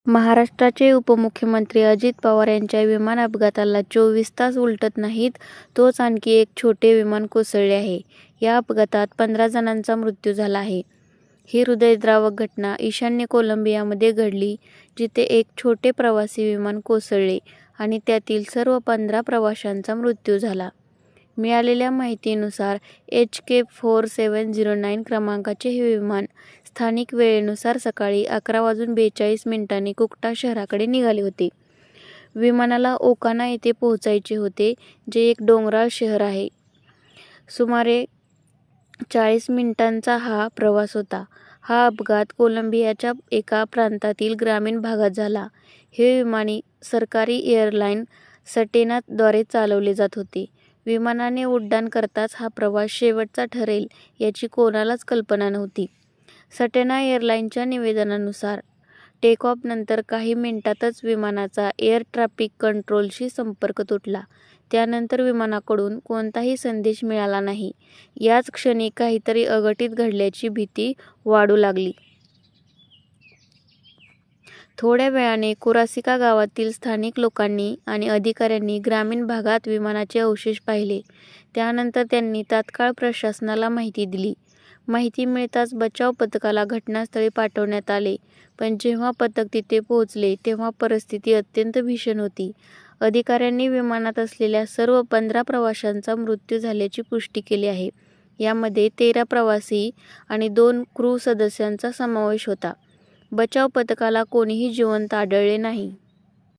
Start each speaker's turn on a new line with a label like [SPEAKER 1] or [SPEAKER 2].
[SPEAKER 1] महाराष्ट्राचे उपमुख्यमंत्री अजित पवार यांच्या विमान अपघाताला 24 तास उलटत नाहीत, तोच आणखी एक छोटे विमान कोसळले आहे. या अपघातात 15 जणांचा मृत्यू झाला आहे. ही हृदयद्रावक घटना ईशान्य कोलंबियामध्ये घडली, जिथे एक छोटे प्रवासी विमान कोसळले आणि त्यातील सर्व 15 प्रवाशांचा मृत्यू झाला. मिळालेल्या माहितीनुसार HK4709 क्रमांकाचे हे विमान स्थानिक वेळेनुसार सकाळी 11:42 कुक्टा शहराकडे निघाले होते. विमानाला ओकाना येथे पोहोचायचे होते, जे एक डोंगराळ शहर आहे. सुमारे 40 मिनिटांचा हा प्रवास होता. हा अपघात कोलंबियाच्या एका प्रांतातील ग्रामीण भागात झाला. हे विमान सरकारी एअरलाइन सटेना द्वारे चालवले जात होते. विमानाने उड्डाण करताच हा प्रवास शेवटचा ठरेल याची कोणालाच कल्पना नव्हती. सटेना एअरलाइनच्या निवेदनानुसार टेकऑफनंतर काही मिनिटांतच विमानाचा एअर ट्रॅफिक कंट्रोलशी संपर्क तुटला. त्यानंतर विमानाकडून कोणताही संदेश मिळाला नाही. याच क्षणी काहीतरी अघटित घडल्याची भीती वाढू लागली. थोड्या वेळाने कुरासिका गावातील स्थानिक लोकांनी आणि अधिकाऱ्यांनी ग्रामीण भागात विमानाचे अवशेष पाहिले. त्यानंतर त्यांनी तात्काळ प्रशासनाला माहिती दिली. माहिती मिळताच बचाव पथकाला घटनास्थळी पाठवण्यात आले. पण जेव्हा पथक तिथे पोहोचले तेव्हा परिस्थिती अत्यंत भीषण होती. अधिकाऱ्यांनी विमानात असलेल्या सर्व 15 प्रवाशांचा मृत्यू झाल्याची पुष्टी केली आहे. यामध्ये 13 प्रवासी आणि 2 क्रू सदस्यांचा समावेश होता. बचाव पथकाला कोणीही जिवंत आढळले नाही.